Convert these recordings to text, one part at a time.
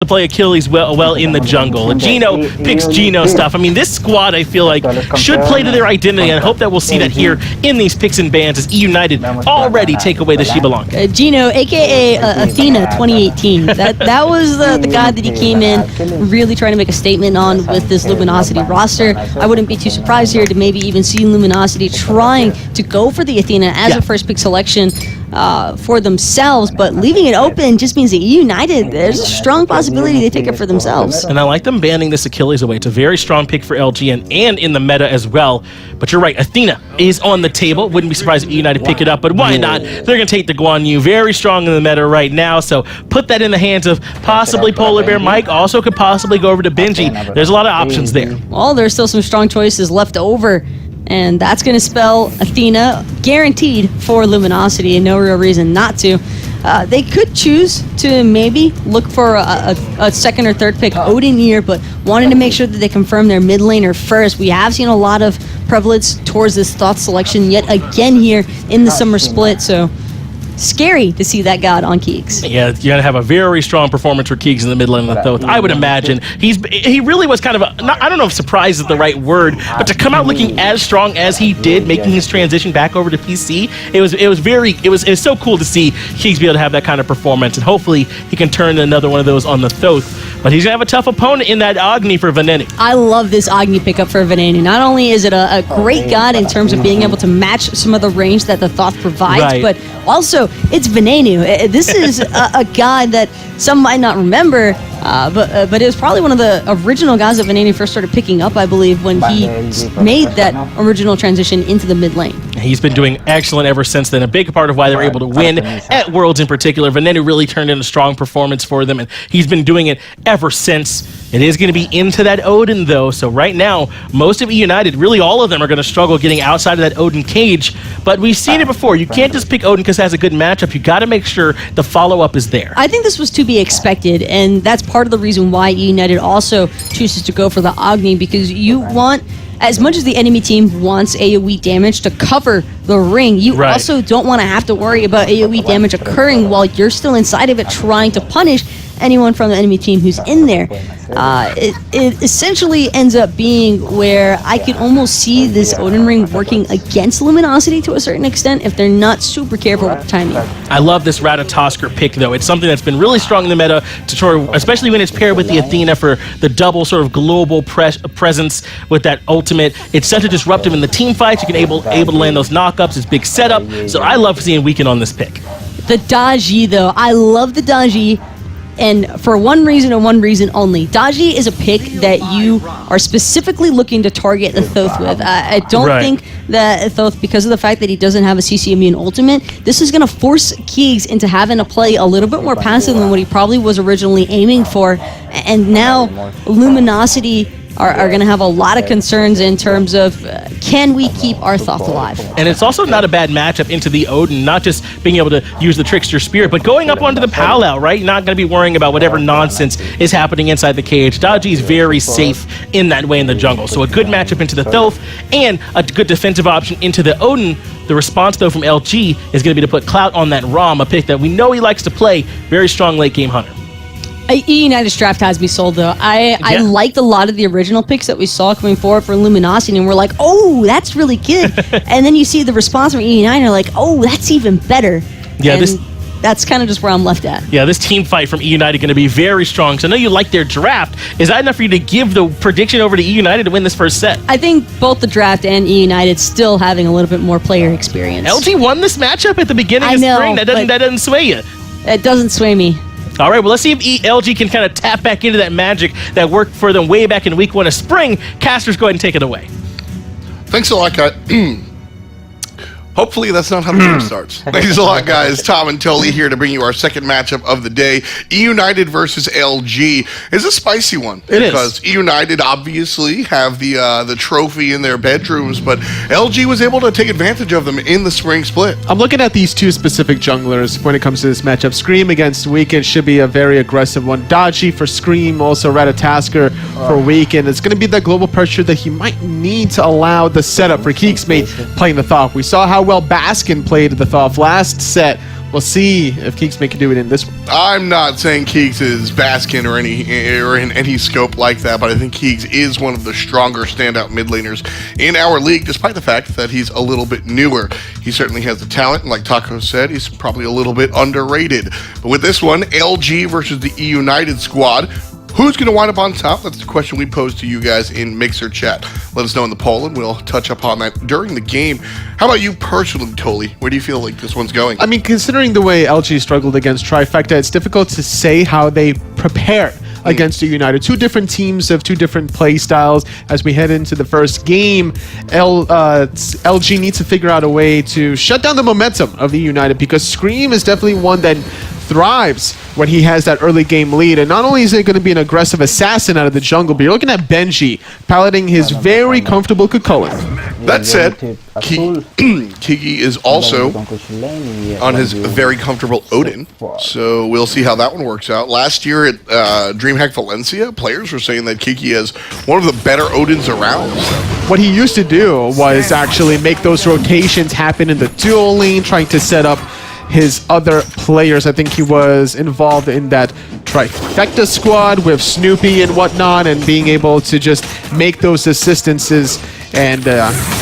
play Achilles well in the jungle. Gino picks Gino stuff. I mean, this squad, I feel like, should play to their identity, and I hope that we'll see that here in these picks and bans as E United already take away the Shiba Lanka. Gino, a.k.a. Athena 2018. That was the guy that he came in really trying to make a statement on with this Luminosity roster. I wouldn't be too surprised here to maybe even see Luminosity trying to go for the Athena as a first pick selection for themselves, but leaving it open just means that E United, there's a strong possibility they take it for themselves. And I like them banning this Achilles away. It's a very strong pick for LG and in the meta as well. But you're right, Athena is on the table. Wouldn't be surprised if E United pick it up, but why not? They're going to take the Guan Yu, very strong in the meta right now, so put that in the hands of possibly Polar Bear. Mike also could possibly go over to Benji. There's a lot of options there. Well, there's still some strong choices left over, and that's going to spell Athena guaranteed for Luminosity, and no real reason not to. They could choose to maybe look for a second or third pick Odin here, but wanted to make sure that they confirm their mid laner first. We have seen a lot of prevalence towards this Thoth selection yet again here in the summer split, so scary to see that god on Keeks. Yeah, you're going to have a very strong performance for Keeks in the mid lane of the Thoth. I would imagine. He really was kind of I don't know if surprise is the right word, but to come out looking as strong as he did, making his transition back over to PC, it was so cool to see Keeks be able to have that kind of performance, and hopefully he can turn another one of those on the Thoth. But he's going to have a tough opponent in that Agni for Venenu. I love this Agni pickup for Venenu. Not only is it a great god in terms of being able to match some of the range that the Thoth provides, but also it's Venenu. This is a god that some might not remember, but it was probably one of the original guys that Venenu first started picking up, I believe, when he made that original transition into the mid lane. He's been doing excellent ever since then. A big part of why they were able to win at Worlds in particular. Venenu really turned in a strong performance for them, and he's been doing it ever since. It is going to be into that Odin, though, so right now, most of E United, really all of them, are going to struggle getting outside of that Odin cage, but we've seen it before. You can't just pick Odin because it has a good matchup. You got to make sure the follow-up is there. I think this was to be expected, and that's part of the reason why E United also chooses to go for the Agni, because you want, as much as the enemy team wants AoE damage to cover the ring, you also don't want to have to worry about AoE damage occurring while you're still inside of it trying to punish anyone from the enemy team who's in there. It essentially ends up being where I could almost see this Odin ring working against Luminosity to a certain extent if they're not super careful with the timing. I love this Ratatosker pick, though. It's something that's been really strong in the meta, especially when it's paired with the Athena for the double sort of global presence with that ultimate. It's such a disruptive in the team fights. You can able to land those knockups. It's big setup. So I love seeing Weekend on this pick. The Daji, though. I love the Daji. And for one reason and one reason only. Daji is a pick that you are specifically looking to target the Thoth with. I don't think that Thoth, because of the fact that he doesn't have a CC immune ultimate, this is going to force Keeks into having to play a little bit more passive than what he probably was originally aiming for. And now Luminosity are going to have a lot of concerns in terms of can we keep our Thoth alive? And it's also not a bad matchup into the Odin, not just being able to use the Trickster Spirit, but going up onto the Powwow, right? You're not going to be worrying about whatever nonsense is happening inside the cage. Daji is very safe in that way in the jungle. So a good matchup into the Thoth and a good defensive option into the Odin. The response, though, from LG is going to be to put Clout on that Rom, a pick that we know he likes to play. Very strong late game hunter. E United's draft has me sold, though. I liked a lot of the original picks that we saw coming forward for Luminosity, and we're like, oh, that's really good. And then you see the response from E United, and you're like, oh, that's even better. Yeah, and that's kind of just where I'm left at. Yeah, this team fight from E United going to be very strong. So I know you like their draft. Is that enough for you to give the prediction over to E United to win this first set? I think both the draft and E United still having a little bit more player experience. LG won this matchup at the beginning of spring. That doesn't sway you. It doesn't sway me. All right, well, let's see if LG can kind of tap back into that magic that worked for them way back in week 1 of spring. Casters, go ahead and take it away. Thanks a lot, guys. Hopefully that's not how the game starts. Thanks a lot, guys. Tom and Tully here to bring you our second matchup of the day. E United versus LG is a spicy one. Because E United obviously have the trophy in their bedrooms, but LG was able to take advantage of them in the spring split. I'm looking at these two specific junglers when it comes to this matchup. Scream against Weekend should be a very aggressive one. Daji for Scream, also Ratatasker for Weekend. It's going to be that global pressure that he might need to allow the setup for Keeksmate playing the Thoth. We saw how well Baskin played the Thoth last set. We'll see if Keeks can do it in this one. I'm not saying Keeks is Baskin or in any scope like that, but I think Keeks is one of the stronger standout mid laners in our league, despite the fact that he's a little bit newer. He certainly has the talent, and like Taco said, he's probably a little bit underrated. But with this one, LG versus the E United squad, who's going to wind up on top? That's the question we posed to you guys in Mixer chat. Let us know in the poll, and we'll touch upon that during the game. How about you personally, Toli? Where do you feel like this one's going? I mean, considering the way LG struggled against Trifecta, it's difficult to say how they prepared against the United. Two different teams of two different play styles. As we head into the first game, LG needs to figure out a way to shut down the momentum of the United, because Scream is definitely one that thrives when he has that early game lead. And not only is it going to be an aggressive assassin out of the jungle, but you're looking at Benji piloting his very comfortable Kukulkan. That said, Kiki is also on his very comfortable Odin, so we'll see how that one works out. Last year at DreamHack Valencia, players were saying that Kiki is one of the better Odins around. What he used to do was actually make those rotations happen in the dual lane, trying to set up his other players. I think he was involved in that Trifecta squad with Snoopy and whatnot, and being able to just make those assistances and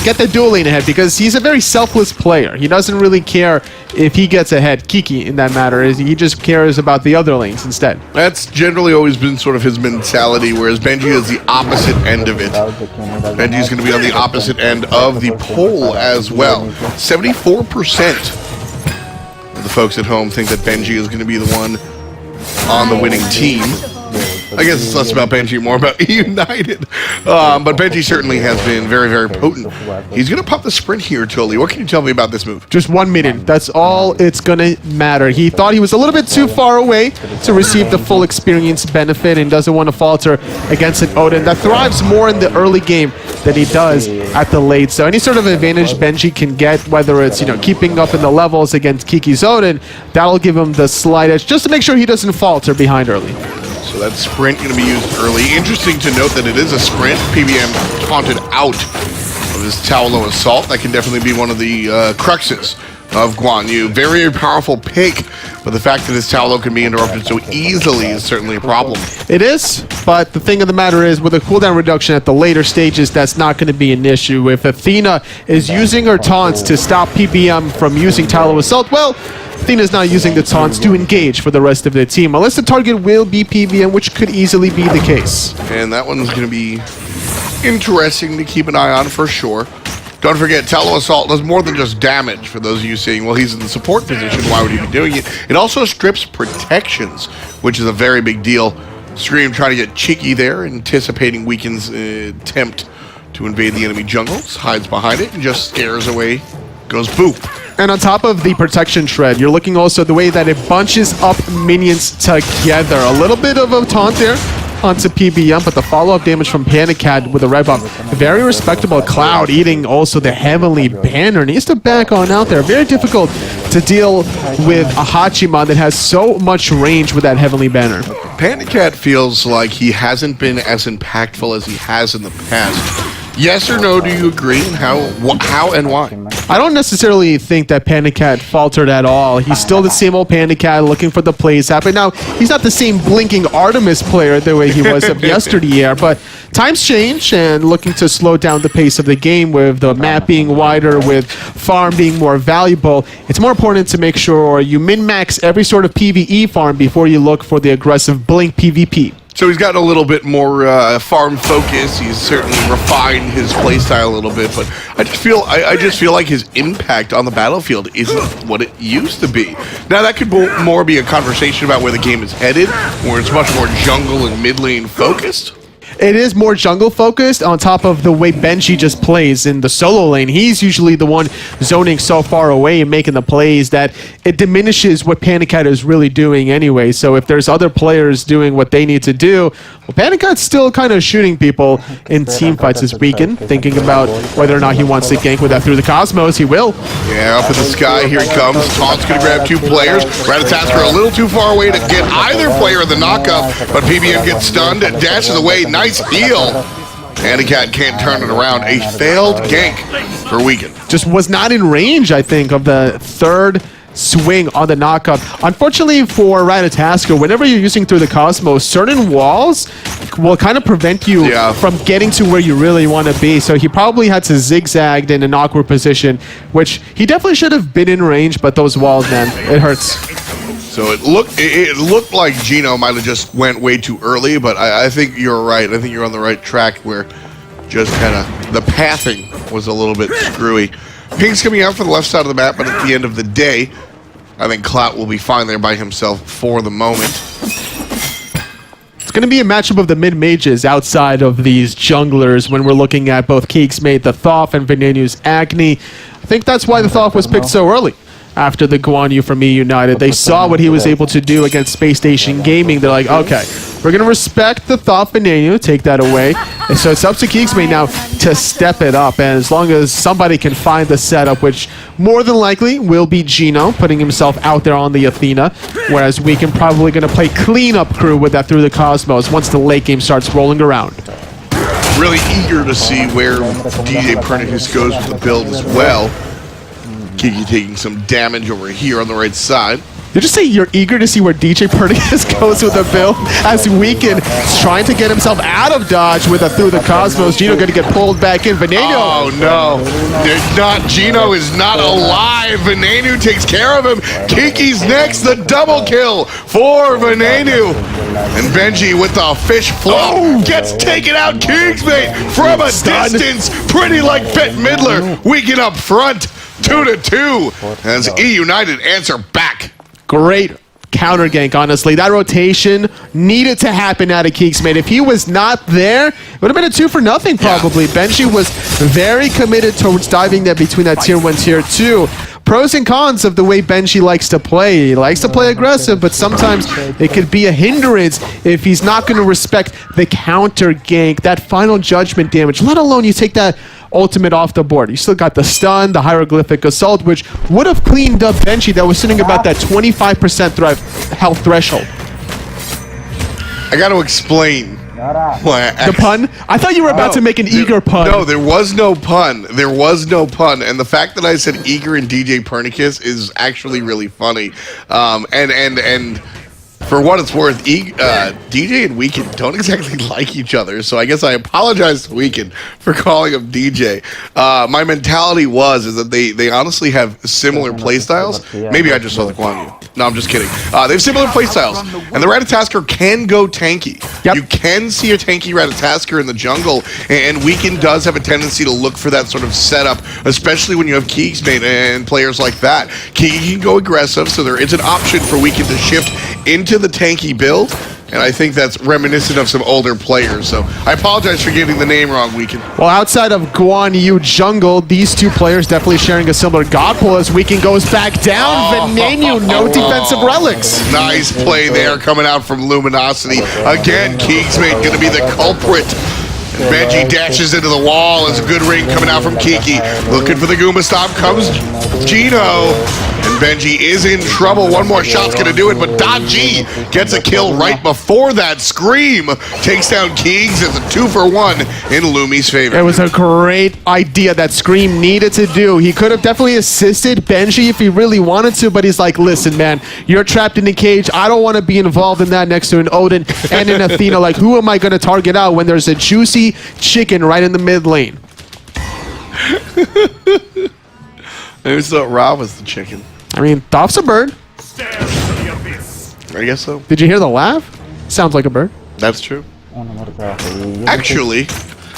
get the dual lane ahead, because he's a very selfless player. He doesn't really care if he gets ahead, Kiki, in that matter. He just cares about the other lanes instead. That's generally always been sort of his mentality, whereas Benji is the opposite end of it. Benji's going to be on the opposite end of the poll as well. 74% the folks at home think that Benji is going to be the one on the winning team. I guess it's less about Benji, more about United. But Benji certainly has been very, very potent. He's going to pop the sprint here, Toli. What can you tell me about this move? Just 1 minute. That's all it's going to matter. He thought he was a little bit too far away to receive the full experience benefit, and doesn't want to falter against an Odin that thrives more in the early game than he does at the late. So any sort of advantage Benji can get, whether it's, you know, keeping up in the levels against Kiki's Odin, that'll give him the slight edge, just to make sure he doesn't falter behind early. So that sprint going to be used early. Interesting to note that it is a sprint. PBM taunted out of his Towelo Assault. That can definitely be one of the cruxes of Guan Yu. Very powerful pick, but the fact that his Towelo can be interrupted so easily is certainly a problem. It is, but the thing of the matter is, with a cooldown reduction at the later stages, that's not going to be an issue. If Athena is using her taunts to stop PBM from using Towelo Assault, well, Athena's not using the taunts to engage for the rest of the team, unless the target will be PBM, which could easily be the case. And that one's going to be interesting to keep an eye on for sure. Don't forget, Towelo Assault does more than just damage. For those of you saying, well, he's in the support position, why would he be doing it? It also strips protections, which is a very big deal. Scream trying to get cheeky there, anticipating Weaken's attempt to invade the enemy jungles, hides behind it, and just scares away, goes boop. And on top of the protection shred, you're looking also the way that it bunches up minions together. A little bit of a taunt there onto PBM, but the follow-up damage from Panic Cat with a red buff. Very respectable. Cloud eating also the Heavenly Banner. Needs to back on out there. Very difficult to deal with a Hachiman that has so much range with that Heavenly Banner. Panic Cat feels like he hasn't been as impactful as he has in the past. Yes or no, do you agree? And how and why? I don't necessarily think that Panic Cat faltered at all. He's still the same old Panic Cat looking for the plays happen. Now, he's not the same blinking Artemis player the way he was of yesteryear, but times change, and looking to slow down the pace of the game with the map being wider, with farm being more valuable. It's more important to make sure you min-max every sort of PvE farm before you look for the aggressive blink PvP. So he's gotten a little bit more farm focus. He's certainly refined his playstyle a little bit, but I just feel like his impact on the battlefield isn't what it used to be. Now that could more be a conversation about where the game is headed, where it's much more jungle and mid lane focused. It is more jungle focused, on top of the way Benji just plays in the solo lane. He's usually the one zoning so far away and making the plays that it diminishes what Panic Cat is really doing anyway. So if there's other players doing what they need to do, well, Panic Cat's still kind of shooting people in team fights this weekend, thinking about whether or not he wants to gank with that through the Cosmos. He will. Yeah, up in the sky, here he comes. Taunt's going to grab two players. Ratatasker a little too far away to get either player in the knockup, but PBM gets stunned, dashes away. Nice heal. Panic Cat can't turn it around. A failed gank for Weekend. Just was not in range, I think, of the third swing on the knockup. Unfortunately for Ratatasker, whenever you're using Through the Cosmos, certain walls will kind of prevent you from getting to where you really want to be. So he probably had to zigzag in an awkward position, which he definitely should have been in range, but those walls, man, it hurts. So it looked like Gino might have just went way too early, but I think you're right. I think you're on the right track where just kind of the pathing was a little bit screwy. Pink's coming out for the left side of the map, but at the end of the day, I think Clout will be fine there by himself for the moment. It's going to be a matchup of the mid-mages outside of these junglers when we're looking at both Keegsmate, the Thoth, and Venenu's Agni. I think that's why the Thoth was picked so early. After the Guan Yu from EU United, they saw what he was able to do against Space Station Gaming. They're like, okay, we're going to respect the Thoth Venenu, take that away. And so it's up to Keegsmate now to step it up. And as long as somebody can find the setup, which more than likely will be Gino, putting himself out there on the Athena, whereas we can probably going to play cleanup crew with that Through the Cosmos once the late game starts rolling around. Really eager to see where DJ Pernicus goes with the build as well. Kiki taking some damage over here on the right side. Did you say you're eager to see where DJ Pernicus goes with the build as Weekend is trying to get himself out of dodge with a Through the Cosmos? Gino going to get pulled back in. Veneno. Oh no, Gino is not alive. Venenu takes care of him. Kiki's next, the double kill for Venenu. And Benji with the fish flop gets taken out. Kingsmate from a distance. Pretty like Bette Midler. Weekend up front. 2-2 as E United answer back. Great counter gank, honestly. That rotation needed to happen out of Keegsmate. If he was not there, it would have been a 2-0 probably. Benji was very committed towards diving there between that tier 1, tier 2. Pros and cons of the way Benji likes to play. He likes to play aggressive, but sometimes it could be a hindrance if he's not going to respect the counter gank, that final judgment damage, let alone you take that ultimate off the board. You still got the stun, the hieroglyphic assault, which would have cleaned up Benji that was sitting about that 25% health threshold. I got to explain. The pun? I thought you were about to make an eager pun. No, there was no pun. There was no pun. And the fact that I said eager and DJ Pernicus is actually really funny. And for what it's worth, DJ and Weekend don't exactly like each other, so I guess I apologize to Weekend for calling him DJ. My mentality is that they honestly have similar playstyles. Maybe I just saw the Guan Yu. No, I'm just kidding. They have similar playstyles, and the Ratatasker can go tanky. Yep. You can see a tanky Ratatasker in the jungle, and Weekend does have a tendency to look for that sort of setup, especially when you have Keegsmate and players like that. Kiki can go aggressive, so there is an option for Weekend to shift into the tanky build, and I think that's reminiscent of some older players, so I apologize for getting the name wrong, Weekend. Well, outside of Guan Yu jungle, these two players definitely sharing a similar god pull as Weekend goes back down. Venenu, no defensive relics. Nice play there coming out from Luminosity. Again, Keegsmate going to be the culprit. And Benji dashes into the wall as a good ring coming out from Kiki. Looking for the Goomba Stomp comes Gino. And Benji is in trouble. One more shot's going to do it, but Daji gets a kill right before that. Scream takes down Keegs as a 2-for-1 in Lumi's favor. It was a great idea that Scream needed to do. He could have definitely assisted Benji if he really wanted to, but he's like, listen, man, you're trapped in the cage. I don't want to be involved in that next to an Odin and an Athena. Like, who am I going to target out when there's a juicy chicken right in the mid lane? I always thought Rob was the chicken. I mean, Thoth's a bird. I guess so. Did you hear the laugh? Sounds like a bird. That's true. Actually,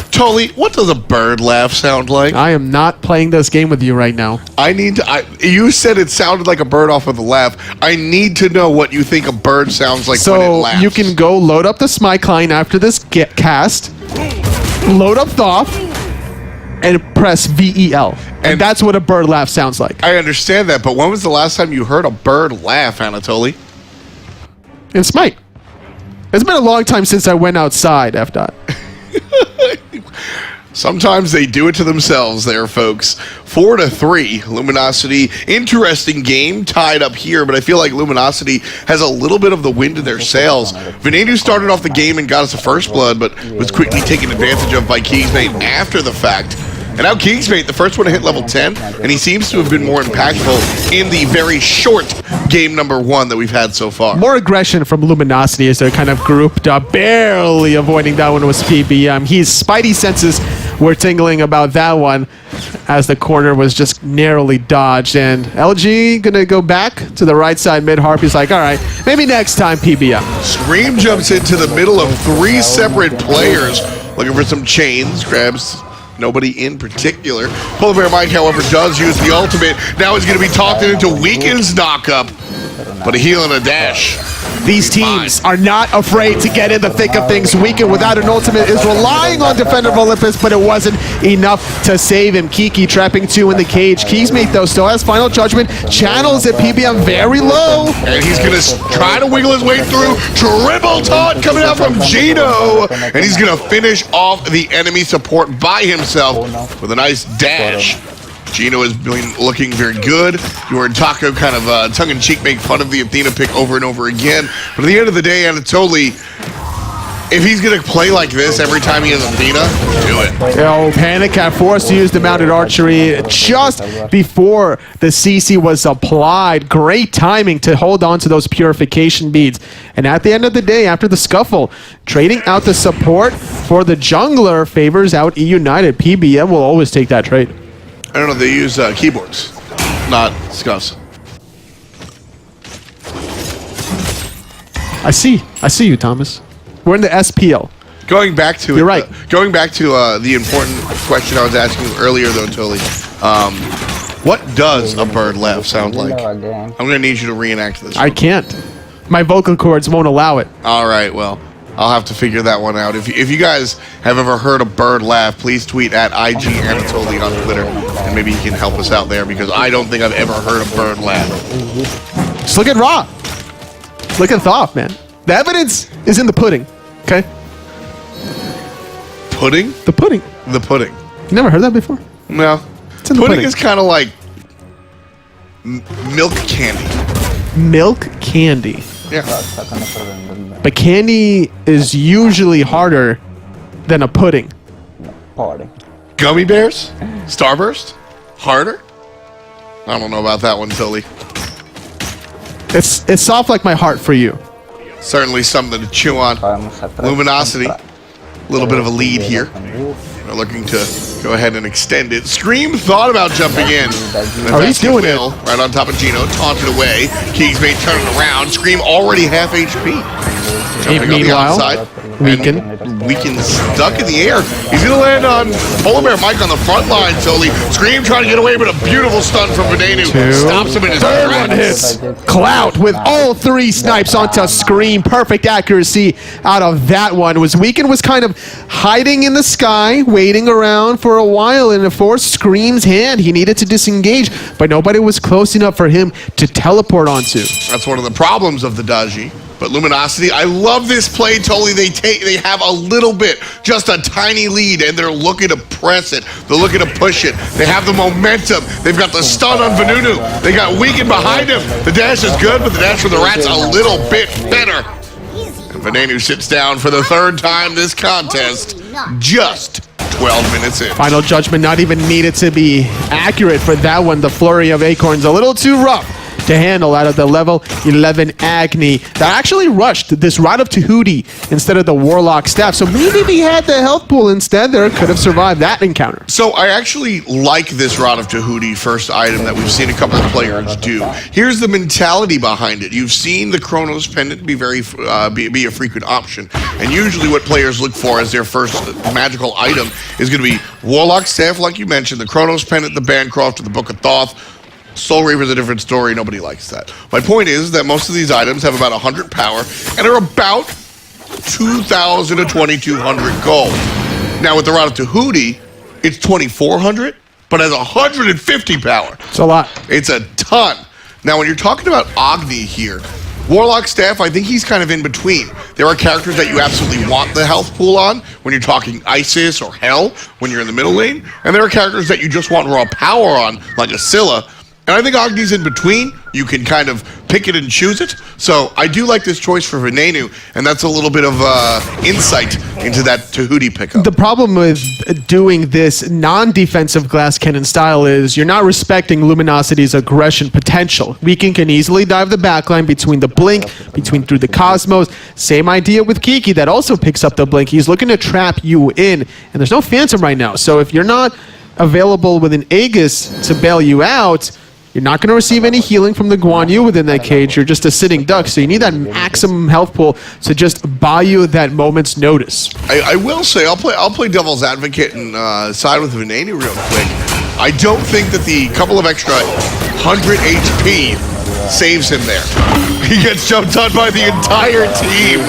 Tolly, what does a bird laugh sound like? I am not playing this game with you right now. You said it sounded like a bird off of the laugh. I need to know what you think a bird sounds like when it laughs. So you can go load up the Smite client after this cast, load up Thoth, and press VEL. And that's what a bird laugh sounds like. I understand that, but when was the last time you heard a bird laugh, Anatoly? In Smite. It's been a long time since I went outside, F-Dot. Sometimes they do it to themselves there, folks. 4-3, Luminosity. Interesting game, tied up here, but I feel like Luminosity has a little bit of the wind in their sails. Venenu started off the game and got us a first blood, but was quickly taken advantage of by Keegsmate after the fact. And now Smite, the first one to hit level 10, and he seems to have been more impactful in the very short game number 1 that we've had so far. More aggression from Luminosity as they're kind of grouped up, barely avoiding that one was PBM. His spidey senses were tingling about that one as the corner was just narrowly dodged. And LG gonna go back to the right side mid. Harpy's like, all right, maybe next time PBM. Scream jumps into the middle of 3 separate players, looking for some chains, grabs nobody in particular. Polar Bear Mike, however, does use the ultimate. Now he's going to be talked into Weekend's knockup, but a heal and a dash. These teams are not afraid to get in the thick of things. Weekend without an ultimate is relying on Defender of Olympus, but it wasn't enough to save him. Kiki trapping 2 in the cage. Smite, though, still has Final Judgment. Channels at PBM very low. And he's going to try to wiggle his way through. Triple taunt coming out from Gino. And he's going to finish off the enemy support by himself with a nice dash. Gino has been looking very good. You heard Taco kind of tongue-in-cheek make fun of the Athena pick over and over again. But at the end of the day, Anatoly, if he's going to play like this every time he has Athena, do it. Oh, Panic Cat forced to use the mounted archery just before the CC was applied. Great timing to hold on to those purification beads. And at the end of the day, after the scuffle, trading out the support for the jungler favors out EUnited. PBM will always take that trade. I don't know, they use keyboards, not scuffs. I see you, Thomas. We're in the SPL. Going back to You're right. Going back to the important question I was asking earlier, though, Toli. What does a bird laugh sound like? I'm gonna need you to reenact this. I can't. My vocal cords won't allow it. All right, well, I'll have to figure that one out. If you guys have ever heard a bird laugh, please tweet at IG Anatoly on Twitter, and maybe you can help us out there, because I don't think I've ever heard a bird laugh. Just look at Raw. Look at Thoth, man. The evidence is in the pudding. Okay. Pudding? The pudding. The pudding. You never heard that before? No. It's in the Pudding pudding. is kind of like milk candy. Milk candy. Yeah. But candy is usually harder than a pudding. Gummy bears? Starburst? Harder? I don't know about that one, Toli. It's soft like my heart for you. Certainly something to chew on. Luminosity. A little bit of a lead here. They're looking to go ahead and extend it. Scream thought about jumping in. Oh, he's doing it. Right on top of Gino, taunted away. Kingsmate turning around. Scream already half HP. Jumping on the outside. Weekend stuck in the air. He's going to land on Polar Bear Mike on the front line, Toli. Scream trying to get away, but a beautiful stun from Venenu. Stops him in his third one hits. Clout with all 3 snipes onto Scream. Perfect accuracy out of that one. Weekend was kind of hiding in the sky, waiting around for a while, and it forced Scream's hand. He needed to disengage, but nobody was close enough for him to teleport onto. That's one of the problems of the Daji. But Luminosity, I love this play, Toli. They have a little bit, just a tiny lead, and they're looking to press it. They're looking to push it. They have the momentum. They've got the stun on Venenu. They got Weekend behind him. The dash is good, but the dash for the Rats a little bit better. And Venenu sits down for the 3rd time this contest, just 12 minutes in. Final Judgment not even needed to be accurate for that one. The flurry of Acorns a little too rough to handle out of the level 11 Agni that actually rushed this Rod of Tahuti instead of the Warlock staff. So maybe if he had the health pool instead there, could have survived that encounter. So I actually like this Rod of Tahuti first item that we've seen a couple of players do. Here's the mentality behind it. You've seen the Chronos Pendant be be a frequent option. And usually what players look for as their first magical item is going to be Warlock staff, like you mentioned, the Chronos Pendant, the Bancroft, or the Book of Thoth. Soul Reaper's a different story. Nobody likes that. My point is that most of these items have about 100 power and are about 2,000 to 2,200 gold. Now with the Rod of Tahuti, it's 2,400, but has 150 power. It's a lot. It's a ton. Now when you're talking about Agni here, Warlock staff, I think he's kind of in between. There are characters that you absolutely want the health pool on when you're talking Isis or Hell when you're in the middle lane, and there are characters that you just want raw power on, like a Scylla. And I think Agni's in between. You can kind of pick it and choose it. So I do like this choice for Venenu, and that's a little bit of insight into that Tahuti pickup. The problem with doing this non-defensive glass cannon style is you're not respecting Luminosity's aggression potential. Weekend can easily dive the backline between the Blink, through the Cosmos. Same idea with Kiki that also picks up the Blink. He's looking to trap you in, and there's no Phantom right now. So if you're not available with an Aegis to bail you out, you're not going to receive any healing from the Guan Yu within that cage. You're just a sitting duck, so you need that maximum health pool to just buy you that moment's notice. I will say, I'll play devil's advocate and side with Venenu real quick. I don't think that the couple of extra 100 HP saves him there. He gets jumped on by the entire team.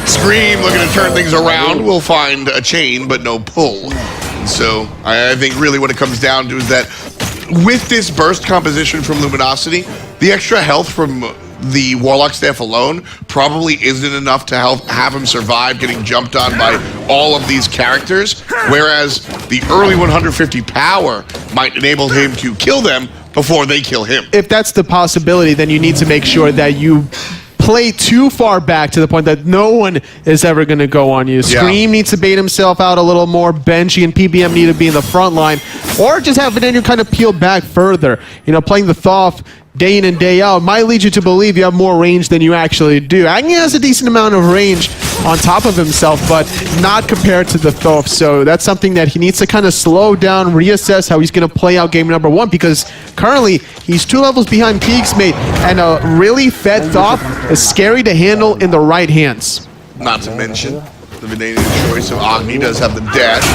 Scream looking to turn things around. We'll find a chain, but no pull. So I think really what it comes down to is that with this burst composition from Luminosity, the extra health from the Warlock staff alone probably isn't enough to have him survive getting jumped on by all of these characters, whereas the early 150 power might enable him to kill them before they kill him. If that's the possibility, then you need to make sure that you play too far back to the point that no one is ever going to go on you. Scream needs to bait himself out a little more. Benji and PBM need to be in the front line, or just have Venenu kind of peel back further. You know, playing the Thoth day in and day out might lead you to believe you have more range than you actually do. Agni has a decent amount of range on top of himself, but not compared to the Thoth. So that's something that he needs to kind of slow down, reassess how he's going to play out game number 1, because currently he's 2 levels behind Peaks Mate, and a really fed Thoth is scary to handle in the right hands. Not to mention, the Venenu choice of Agni does have the dash.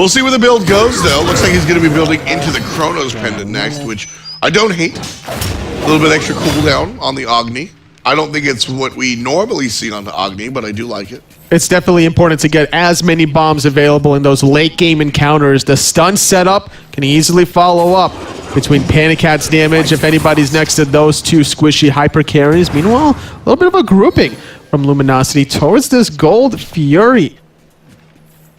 We'll see where the build goes, though. Looks like he's going to be building into the Chronos Pendant next, which I don't hate. A little bit extra cooldown on the Agni. I don't think it's what we normally see on the Agni, but I do like it. It's definitely important to get as many bombs available in those late game encounters. The stun setup can easily follow up between Panic Cat's damage if anybody's next to those 2 squishy hyper carries. Meanwhile, a little bit of a grouping from Luminosity towards this Gold Fury.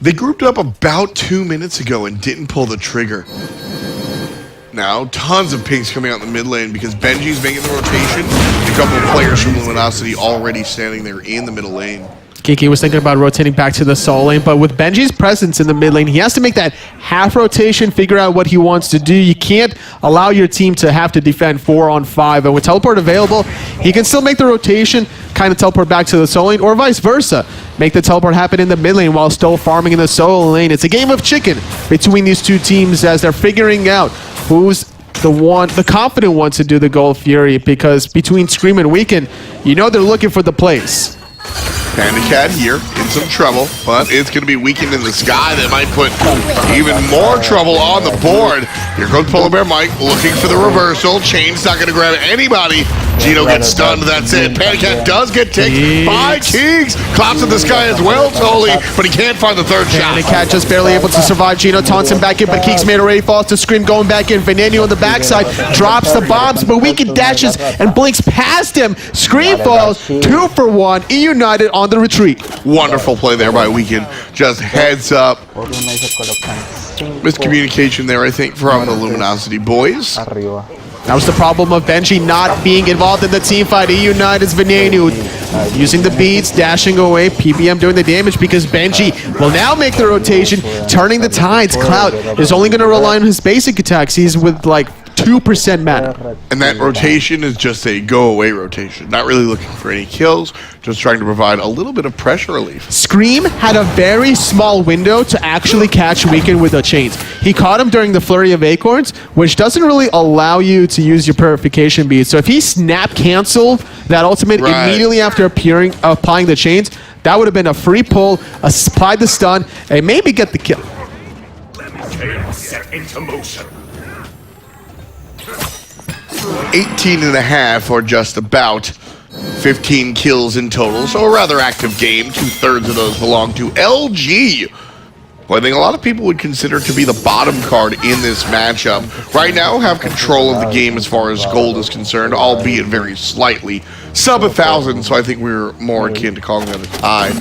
They grouped up about 2 minutes ago and didn't pull the trigger. Now, tons of pinks coming out in the mid lane because Benji's making the rotation. A couple of players from Luminosity already standing there in the middle lane. Kiki was thinking about rotating back to the Soul lane, but with Benji's presence in the mid lane, he has to make that half rotation, figure out what he wants to do. You can't allow your team to have to defend 4-on-5, and with teleport available, he can still make the rotation, kind of teleport back to the Soul lane, or vice versa. Make the teleport happen in the mid lane while still farming in the Soul lane. It's a game of chicken between these 2 teams as they're figuring out who's the confident one to do the Gold Fury, because between Scream and Weekend, you know they're looking for the plays. Panda Cat here in some trouble, but it's going to be Weekend in the sky that might put even more trouble on the board. Here goes Polar Bear Mike looking for the reversal. Chain's not going to grab anybody. Gino gets stunned, that's it. Panda Cat does get ticked by Keeks. Claps in the sky as well, Toli, but he can't find the third shot. Panda Cat just barely able to survive. Gino taunts him back in, but Keeks Mate already falls to Scream going back in. Venenu on the backside drops the bombs, but Weekend dashes and blinks past him. Scream falls, 2 for 1. E United on the retreat. Wonderful play there by Weekend. Just heads up. Miscommunication there, I think, from the Luminosity boys. That was the problem of Benji not being involved in the team fight. E United's Venenu using the beats, dashing away. PBM doing the damage because Benji will now make the rotation, turning the tides. Cloud is only going to rely on his basic attacks. He's with like 2% mana. And that rotation is just a go-away rotation. Not really looking for any kills, just trying to provide a little bit of pressure relief. Scream had a very small window to actually catch Weekend with the chains. He caught him during the Flurry of Acorns, which doesn't really allow you to use your Purification Beads. So if he snap canceled that ultimate immediately after applying the chains, that would have been a free pull, applied the stun, and maybe get the kill. Set into motion. 18.5 or just about 15 kills in total, so a rather active game. 2/3 of those belong to LG, who I think a lot of people would consider to be the bottom card in this matchup. Right now have control of the game as far as gold is concerned, albeit very slightly. Sub 1,000, so I think we're more akin to calling that a tie.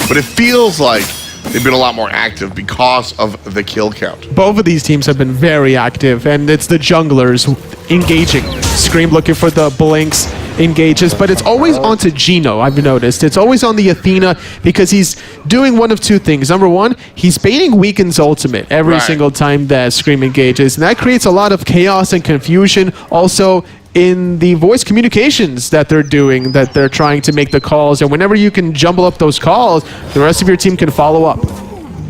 But it feels like they've been a lot more active because of the kill count. Both of these teams have been very active, and it's the junglers engaging. Scream looking for the blinks, engages, but it's always onto Gino, I've noticed. It's always on the Athena because he's doing one of two things. Number one, he's baiting Weaken's ultimate every single time that Scream engages, and that creates a lot of chaos and confusion. Also, in the voice communications that they're doing, that they're trying to make the calls, and whenever you can jumble up those calls, the rest of your team can follow up.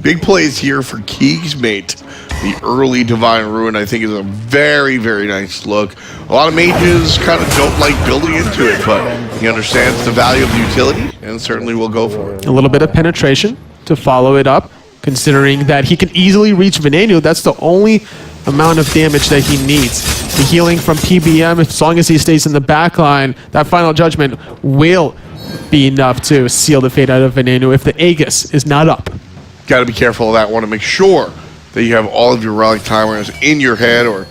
Big plays here for Keeg's mate. The early Divine Ruin, I think, is a very, very nice look. A lot of mages kind of don't like building into it, but he understands the value of the utility and certainly will go for it. A little bit of penetration to follow it up, considering that he can easily reach Veneno. That's the only amount of damage that he needs. The healing from PBM, as long as he stays in the back line, that final judgment will be enough to seal the fate out of Veneno if the Aegis is not up. Got to be careful of that. Want to make sure that you have all of your relic timers in your head, or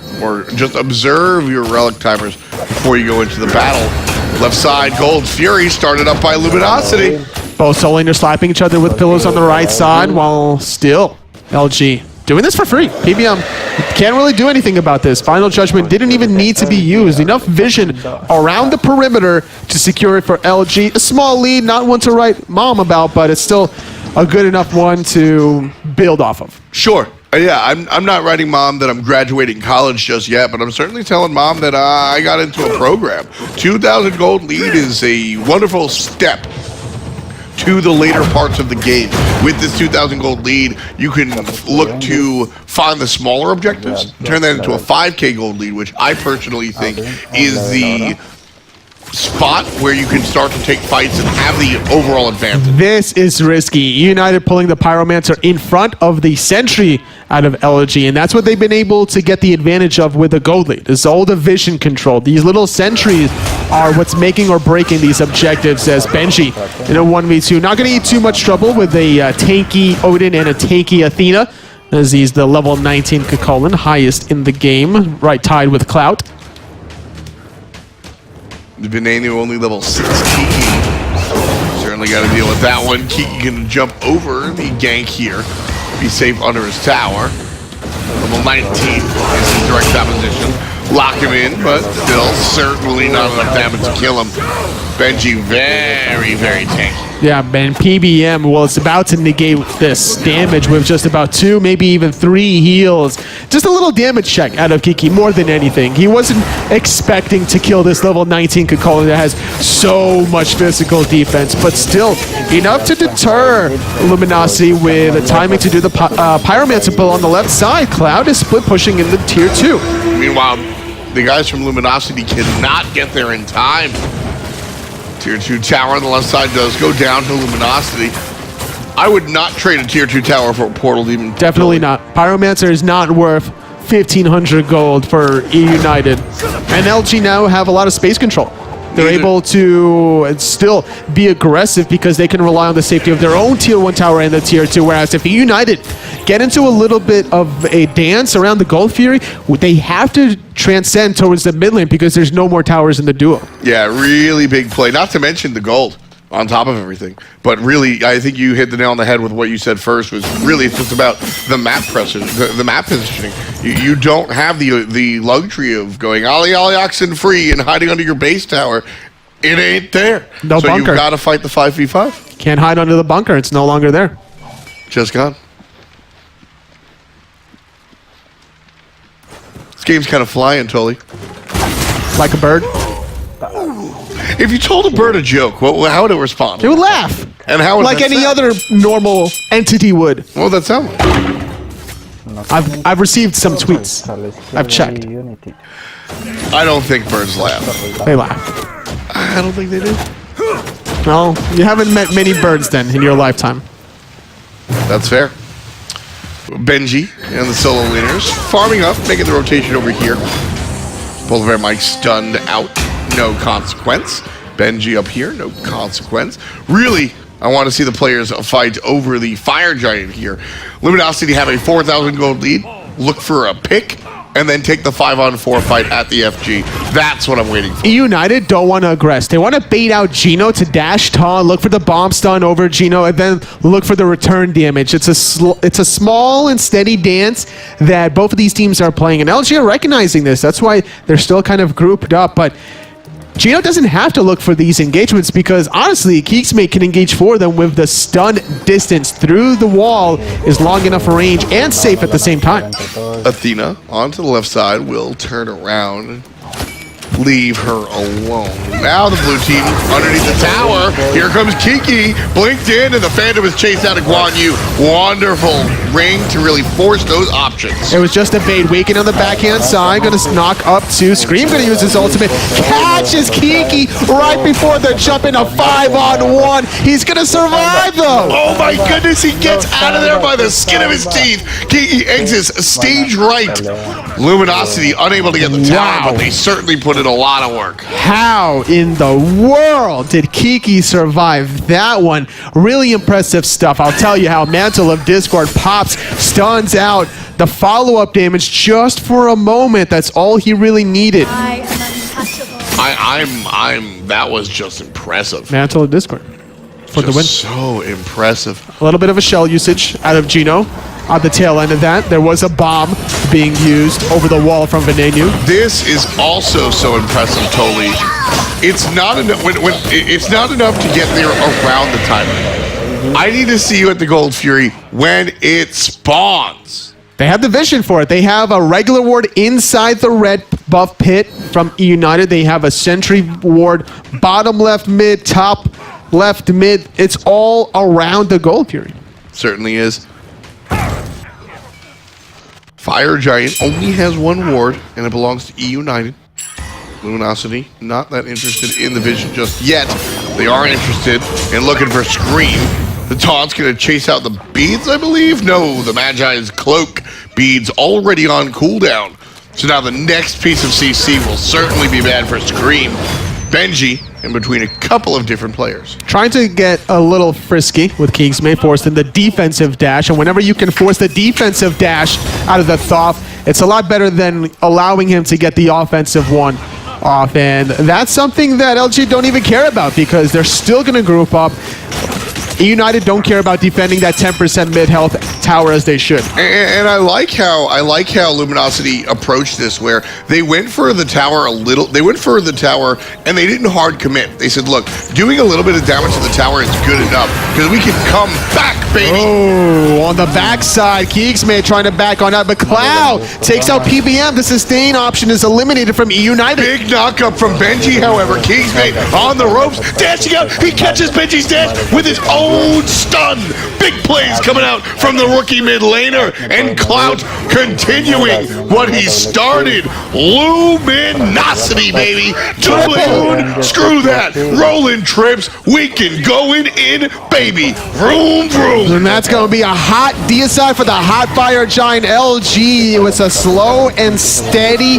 just observe your relic timers before you go into the battle. Left side, Gold Fury started up by Luminosity. Both solo lanes are slapping each other with pillows on the right side, while still LG doing this for free. PBM can't really do anything about this. Final Judgment didn't even need to be used. Enough vision around the perimeter to secure it for LG. A small lead, not one to write mom about, but it's still a good enough one to build off of. Sure. Yeah, I'm not writing mom that I'm graduating college just yet, but I'm certainly telling mom that I got into a program. 2,000 gold lead is a wonderful step to the later parts of the game. With this 2,000 gold lead, you can look to find the smaller objectives, turn that into a 5K gold lead, which I personally think is the spot where you can start to take fights and have the overall advantage. This is risky. United pulling the Pyromancer in front of the Sentry out of LG, and that's what they've been able to get the advantage of with the gold lead. Is all the vision control. These little sentries are what's making or breaking these objectives, as Benji in a 1v2. Not going to eat too much trouble with a tanky Odin and a tanky Athena, as he's the level 19 Kukulkan, highest in the game, right tied with Clout. Veneno only level 16. Certainly got to deal with that one. Kiki can jump over the gank here. Be safe under his tower. Level 19 is in direct opposition. Lock him in, but still certainly not enough damage to kill him. Benji very, very tanky. Yeah, man, PBM, well, it's about to negate this damage with just about 2, maybe even 3 heals. Just a little damage check out of Kiki, more than anything. He wasn't expecting to kill this level 19 Kukulkan that has so much physical defense, but still enough to deter Luminosity with the timing to do the Pyromancer pull on the left side. Cloud is split pushing in the tier 2. Meanwhile, the guys from Luminosity cannot get there in time. Tier 2 tower on the left side does go down to Luminosity. I would not trade a tier 2 tower for a Portal Demon. Definitely not. Pyromancer is not worth 1,500 gold for E United. And LG now have a lot of space control. They're able to still be aggressive because they can rely on the safety of their own tier 1 tower and the tier 2, whereas if United get into a little bit of a dance around the Gold Fury, they have to transcend towards the mid lane because there's no more towers in the duo. Yeah, really big play. Not to mention the gold on top of everything. But really, I think you hit the nail on the head with what you said first, was really it's just about the map pressure, the map positioning. You don't have the luxury of going ollie oxen free and hiding under your base tower. It ain't there. No so bunker. You've got to fight the 5v5. Can't hide under the bunker. It's no longer there. Just gone. This game's kind of flying, Tully. Like a bird. If you told a bird a joke, how would it respond? It would laugh. And how would like that any sound? other normal entity would. What would that sound like? I've received some tweets. I've checked. I don't think birds laugh. They laugh. I don't think they do. Well, you haven't met many birds then in your lifetime. That's fair. Benji and the solo leaders farming up, making the rotation over here. Polar Bear Mike stunned out. No consequence. Benji up here, no consequence. Really, I want to see the players fight over the Fire Giant here. Luminosity have a 4,000 gold lead. Look for a pick and then take the 5-on-4 fight at the FG. That's what I'm waiting for. United don't want to aggress. They want to bait out Gino to dash taunt, look for the bomb stun over Gino, and then look for the return damage. It's a small and steady dance that both of these teams are playing, and LG are recognizing this. That's why they're still kind of grouped up, but Gino doesn't have to look for these engagements because, honestly, Keeksmate can engage for them with the stun distance through the wall is long enough for range and safe at the same time. Athena, onto the left side, will turn around. Leave her alone. Now the blue team underneath the tower. Here comes Kiki. Blinked in, and the Phantom is chased out of Guan Yu. Wonderful ring to really force those options. It was just a bait. Waking on the backhand side. Going to knock up to Scream. Going to use his ultimate. Catches Kiki right before the jump in a 5-on-1. He's going to survive, though. Oh, my goodness. He gets out of there by the skin of his teeth. Kiki exits stage right. Luminosity unable to get the tower, but they certainly put in a lot of work. How in the world did Kiki survive that one? Really impressive stuff. I'll tell you how Mantle of Discord pops, stuns out the follow-up damage just for a moment. That's all he really needed. That was just impressive. Mantle of Discord for the win. So impressive. A little bit of a shell usage out of Gino. On the tail end of that, there was a bomb being used over the wall from Venenu. This is also so impressive, Toli. It's not enough it's not enough to get there around the timer. I need to see you at the Gold Fury when it spawns. They have the vision for it. They have a regular ward inside the red buff pit from United. They have a sentry ward, bottom left mid, top left mid. It's all around the Gold Fury. Certainly is. Fire Giant only has one ward, and it belongs to E United. Luminosity, not that interested in the vision just yet. They are interested in looking for Scream. The taunt's going to chase out the beads, I believe? No, the Magi's cloak beads already on cooldown. So now the next piece of CC will certainly be bad for Scream. Benji in between a couple of different players. Trying to get a little frisky with Kingsmate, forcing the defensive dash, and whenever you can force the defensive dash out of the Thoth, it's a lot better than allowing him to get the offensive one off, and that's something that LG don't even care about because they're still going to group up. United don't care about defending that 10% mid-health tower as they should. And I like how Luminosity approached this, where they went for the tower and they didn't hard commit. They said, look, doing a little bit of damage to the tower is good enough because we can come back, baby. Oh, on the backside, Keeksmate trying to back on out, but Cloud takes out PBM. The sustain option is eliminated from United. Big knockup from Benji, however. Keeksmate on the ropes, dashing out. He catches Benji's dash with his own stun. Big plays coming out from the rookie mid laner, and Clout continuing what he started. Luminosity, baby. Doubling, screw that. Rolling trips, we can go in, baby. Vroom, vroom. And that's going to be a hot deicide for the hot fire giant LG. It was a slow and steady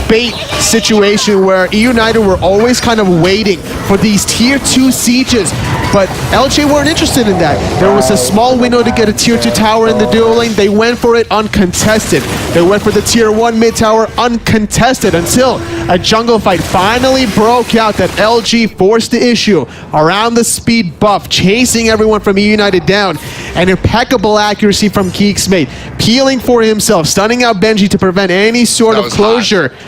bait situation where United were always kind of waiting for these tier 2 sieges, but LG weren't interested in that. There was a small window to get a tier 2 tower in the duel lane. They went for it uncontested. They went for the tier 1 mid tower uncontested until a jungle fight finally broke out that LG forced the issue around the speed buff, chasing everyone from United down, and impeccable accuracy from Keeksmate, peeling for himself, stunning out Benji to prevent any sort of closure. Hot.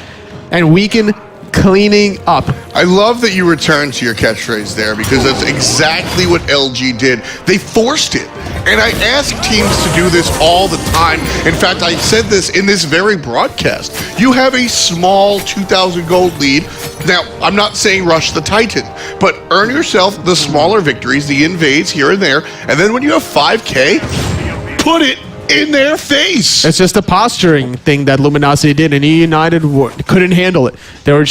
And Weaken cleaning up. I love that you returned to your catchphrase there because that's exactly what LG did. They forced it. And I ask teams to do this all the time. In fact, I said this in this very broadcast. You have a small 2,000 gold lead. Now, I'm not saying rush the Titan, but earn yourself the smaller victories, the invades here and there. And then when you have 5K, put it in their face. It's just a posturing thing that Luminosity did, and United couldn't handle it. They're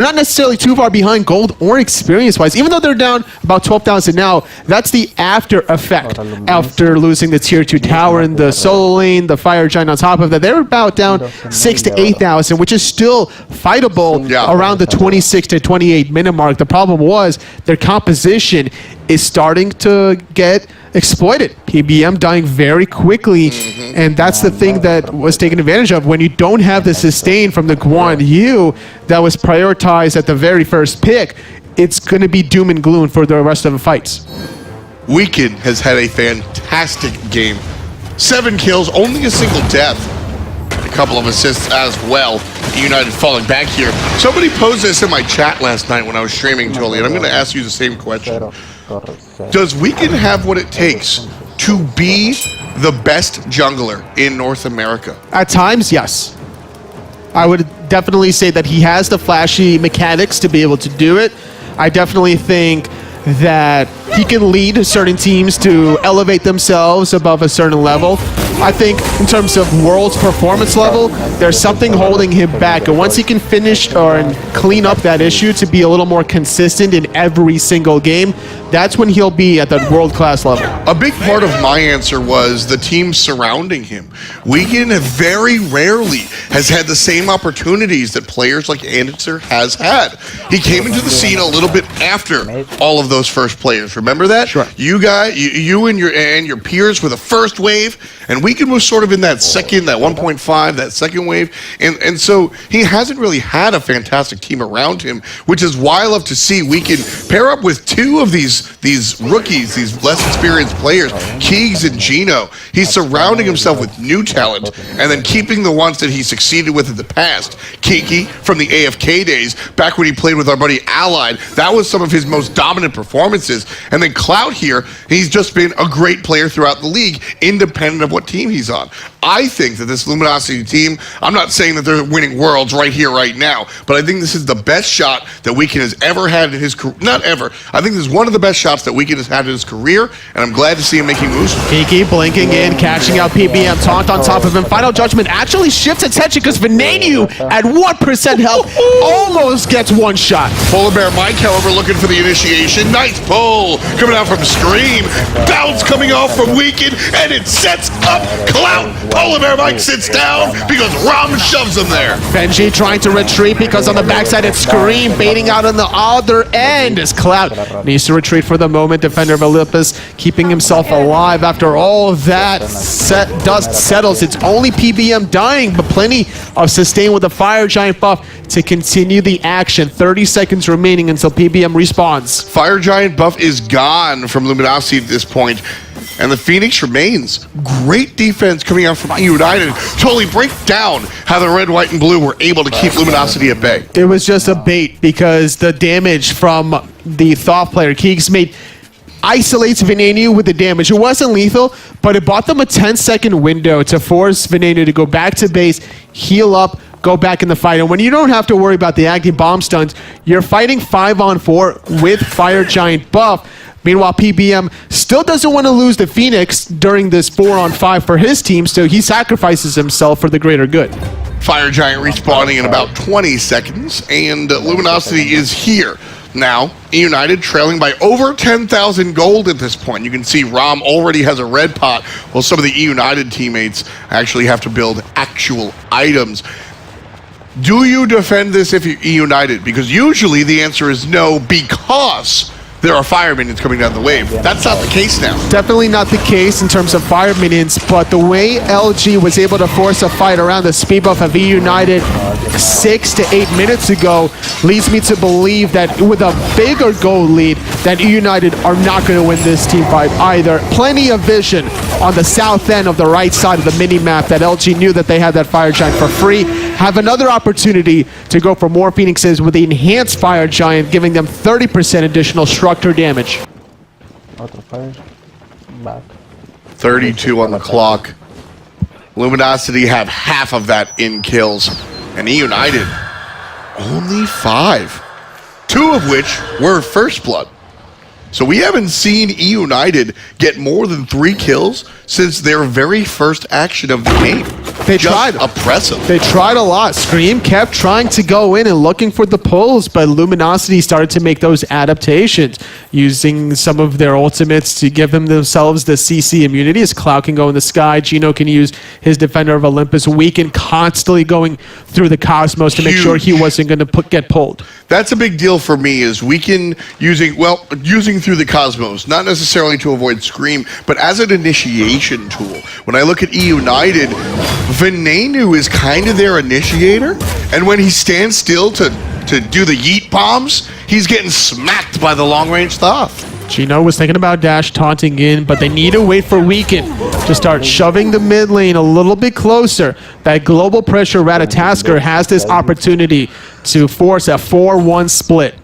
not necessarily too far behind gold or experience-wise. Even though they're down about 12,000 now, that's the after effect. After losing the tier 2 tower in the solo lane, the fire giant on top of that, they're about down 6,000 to 8,000, which is still fightable around the 26 to 28 minute mark. The problem was their composition is starting to get exploited. PBM dying very quickly, and that's the thing that was taken advantage of. When you don't have the sustain from the Guan Yu that was prioritized at the very first pick, it's going to be doom and gloom for the rest of the fights. Weekend has had a fantastic game. 7 kills, only a single death. A couple of assists as well. United falling back here. Somebody posed this in my chat last night when I was streaming, Tully, and I'm going to ask you the same question. Does Weekend have what it takes to be the best jungler in North America? At times, yes. I would definitely say that he has the flashy mechanics to be able to do it. I definitely think that he can lead certain teams to elevate themselves above a certain level. I think in terms of World's performance level, there's something holding him back. And once he can finish or clean up that issue to be a little more consistent in every single game, that's when he'll be at that world-class level. A big part of my answer was the team surrounding him. Weekend very rarely has had the same opportunities that players like Anderson has had. He came into the scene a little bit after all of those first players. Remember that? Sure. You and your peers were the first wave, and Weekend was sort of in that second, that 1.5, that second wave, and so he hasn't really had a fantastic team around him, which is why I love to see Weekend pair up with 2 of these rookies, these less experienced players, Keegs and Gino. He's surrounding himself with new talent, and then keeping the ones that he succeeded with in the past. Kiki from the AFK days, back when he played with our buddy Allied, that was some of his most dominant performances. And then Cloud here, he's just been a great player throughout the league, independent of what team he's on. I think that this Luminosity team, I'm not saying that they're winning worlds right here, right now, but I think this is the best shot that Weekend has ever had in his career. Not ever. I think this is one of the best shots that Weekend has had in his career, and I'm glad to see him making moves. Kiki blinking in, catching out PBM, taunt on top of him. Final Judgment actually shifts attention because Venenu at 1% health almost gets one shot. Polar Bear Mike, however, looking for the initiation. Nice pull coming out from Scream. Bounce coming off from Weekend, and it sets up Clout. Polar Bear Mike sits down because Ram shoves him there. Benji trying to retreat because on the backside it's Scream baiting out on the other end as Cloud needs to retreat for the moment. Defender of Olympus keeping himself alive after all of that. Dust settles. It's only PBM dying, but plenty of sustain with the Fire Giant buff to continue the action. 30 seconds remaining until PBM respawns. Fire Giant buff is gone from Luminosity at this point, and the Phoenix remains. Great defense coming out from United. Totally break down how the red, white, and blue were able to keep Luminosity at bay. It was just a bait because the damage from the Thoth player, Keegs, isolates Venenu with the damage. It wasn't lethal, but it bought them a 10-second window to force Venenu to go back to base, heal up, go back in the fight. And when you don't have to worry about the active bomb stuns, you're fighting 5-on-4 with Fire Giant buff. Meanwhile, PBM still doesn't want to lose the Phoenix during this 4-on-5 for his team, so he sacrifices himself for the greater good. Fire Giant respawning in about 20 seconds, and Luminosity is here. Now, United trailing by over 10,000 gold at this point. You can see Rom already has a red pot, while some of the United teammates actually have to build actual items. Do you defend this if you're United? Because usually the answer is no, because there are fire minions coming down the wave. That's not the case now. Definitely not the case in terms of fire minions, but the way LG was able to force a fight around the speed buff of United 6 to 8 minutes ago leads me to believe that with a bigger goal lead, that United are not going to win this team fight either. Plenty of vision on the south end of the right side of the mini-map that LG knew that they had that Fire Giant for free. Have another opportunity to go for more Phoenixes with the enhanced Fire Giant, giving them 30% additional structure damage. 32 on the clock. Luminosity have half of that in kills, and United only 5. 2 of which were First Blood. So we haven't seen United get more than 3 kills since their very first action of the game. They just tried. oppressive. They tried a lot. Scream kept trying to go in and looking for the pulls, but Luminosity started to make those adaptations, using some of their ultimates to give themselves the CC immunity, as Cloud can go in the sky, Gino can use his Defender of Olympus, Weekend constantly going through the Cosmos to make sure he wasn't going to get pulled. That's a big deal for me, is Weekend using through the Cosmos, not necessarily to avoid Scream, but as an initiation tool. When I look at E United, Venenu is kind of their initiator, and when he stands still to do the yeet bombs, he's getting smacked by the long-range stuff. Gino was thinking about dash taunting in, but they need to wait for Weekend to start shoving the mid lane a little bit closer. That global pressure Ratatasker has this opportunity to force a 4-1 split.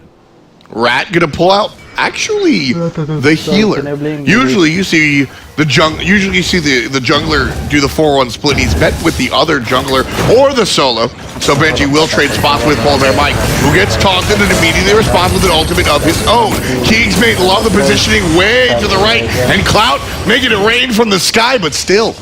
Rat gonna pull out actually the healer. Usually you see the jungler do the 4-1 split. He's met with the other jungler or the solo. So Benji will trade spots with Polar Mike, who gets taunted and immediately responds with an ultimate of his own. Kingsmate love the positioning way to the right, and Clout making it rain from the sky, but still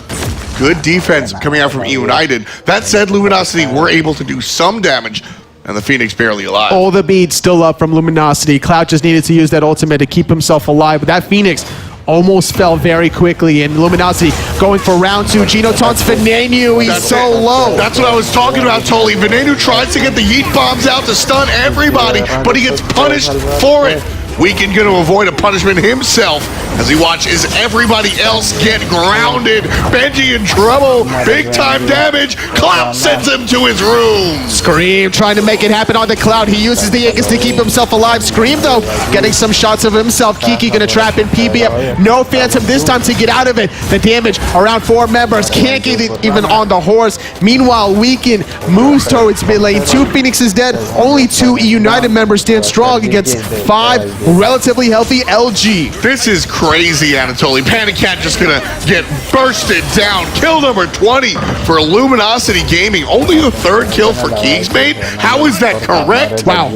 good defense coming out from E United. That said, Luminosity were able to do some damage, and the Phoenix barely alive. All the beats still up from Luminosity. Cloud just needed to use that ultimate to keep himself alive, but that Phoenix almost fell very quickly, and Luminosity going for round 2. Gino taunts Venenu, he's so low. That's what I was talking about, Toli. Venenu tries to get the yeet bombs out to stun everybody, but he gets punished for it. Weekend going to avoid a punishment himself as he watches everybody else get grounded. Benji in trouble. Big time damage. Cloud sends him to his room. Scream trying to make it happen on the Cloud. He uses the Aegis to keep himself alive. Scream, though, getting some shots of himself. Kiki going to trap in PBF. No Phantom this time to get out of it. The damage around 4 members. Can't get it even on the horse. Meanwhile, Weekend moves towards mid lane. 2 Phoenixes dead. Only 2 E United members stand strong against 5 relatively healthy LG. This is crazy, Anatoly. Panic Cat just gonna get bursted down. Kill number 20 for Luminosity Gaming. Only the 3rd kill for Kingsmate? How is that correct? Wow.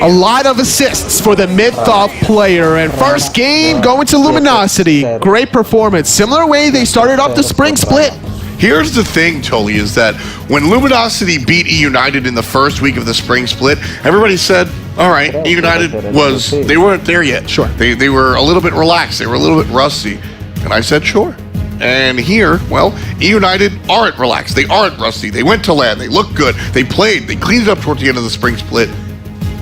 A lot of assists for the mid-thought player, and first game going to Luminosity. Great performance. Similar way they started off the spring split. Here's the thing, Toli, is that when Luminosity beat E United in the first week of the spring split, everybody said, all right, E United they weren't there yet. Sure. They were a little bit relaxed. They were a little bit rusty. And I said, sure. And here, well, E United aren't relaxed. They aren't rusty. They went to land. They looked good. They played. They cleaned it up towards the end of the spring split.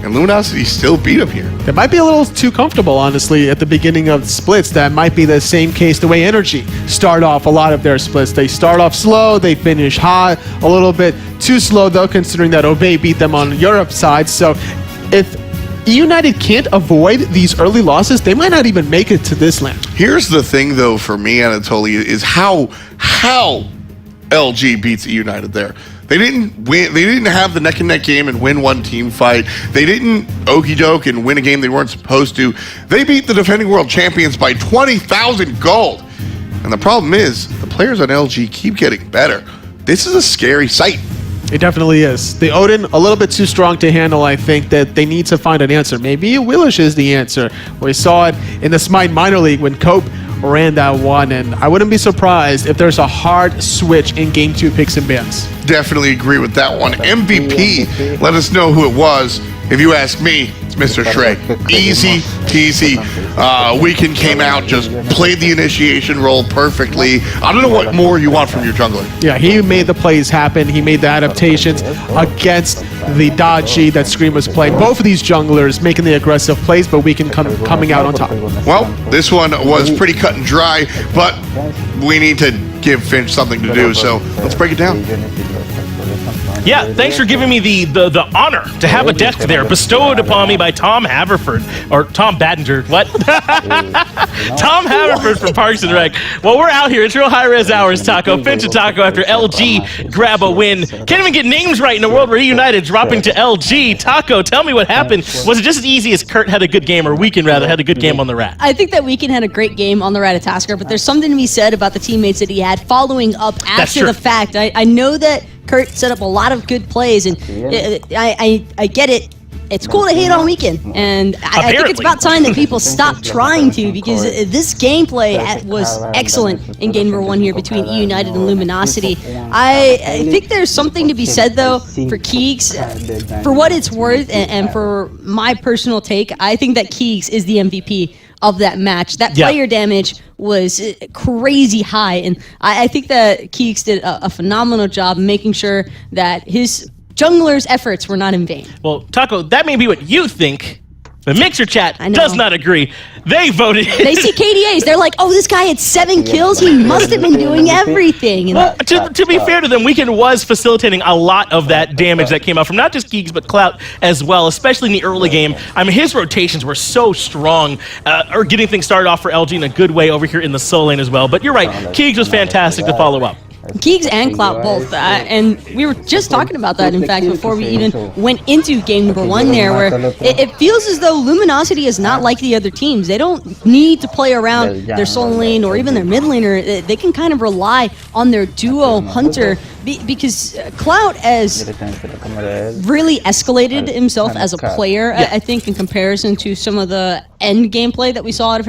And Luminosity still beat them here. They might be a little too comfortable, honestly, at the beginning of the splits. That might be the same case the way Energy start off a lot of their splits. They start off slow, they finish high, a little bit too slow, though, considering that Obey beat them on Europe's side. So if E United can't avoid these early losses, they might not even make it to this land. Here's the thing, though, for me, Anatoly, is how LG beats E United there. They didn't win. They didn't have the neck-and-neck game and win one team fight. They didn't okey doke and win a game they weren't supposed to. They beat the defending world champions by 20,000 gold. And the problem is, the players on LG keep getting better. This is a scary sight. It definitely is. The Odin, a little bit too strong to handle, I think, that they need to find an answer. Maybe Willish is the answer. We saw it in the Smite minor league when Cope ran that one, and I wouldn't be surprised if there's a hard switch in Game 2 picks and bans. Definitely agree with that one. MVP, let us know who it was. If you ask me, it's Mr. Shrek. Easy peasy. Weekend came out, just played the initiation role perfectly. I don't know what more you want from your jungler. Yeah, he made the plays happen. He made the adaptations against the dodgy that Scream was playing. Both of these junglers making the aggressive plays, but Weekend coming out on top. Well, this one was pretty cut and dry, but we need to give Finch something to do, so let's break it down. Yeah, thanks for giving me the honor to have a death there bestowed upon me by Tom Haverford, or Tom Baddinger, what? Tom Haverford from Parks and Rec. Well, we're out here. It's real high-res hours, Taco. Finch and Taco after LG grab a win. Can't even get names right in a world where United dropping to LG. Taco, tell me what happened. Was it just as easy as Kurt had a good game, or Weekend rather had a good game on the Rat? I think that Weekend had a great game on the Ratatasker, but there's something to be said about the teammates that he had following up after the fact. I know that Kurt set up a lot of good plays, and I get it. it's cool to hate on Weekend, and I think it's about time that people stop trying to, because this gameplay was excellent in game number 1 here between EU United and Luminosity. I think there's something to be said, though, for Keegs. For what it's worth, and for my personal take, I think that Keegs is the MVP of that match. That player damage was crazy high, and I think that Keegs did a phenomenal job making sure that his jungler's efforts were not in vain. Well, Taco, that may be what you think, but Mixer Chat does not agree. They voted. They see KDAs. They're like, oh, this guy had 7 kills. He must have been doing everything. And well, to be fair to them, Weekend was facilitating a lot of that damage that came out from not just Keegs, but Clout as well, especially in the early game. I mean, his rotations were so strong, or getting things started off for LG in a good way over here in the soul lane as well. But you're right, Keegs was fantastic to follow up. Keegs and Clout both, and we were just talking about that, in fact, before we even went into game number 1 there, where it feels as though Luminosity is not like the other teams. They don't need to play around their soul lane or even their mid laner. They can kind of rely on their duo Hunter, because Clout has really escalated himself as a player, I think, in comparison to some of the end gameplay that we saw out of him.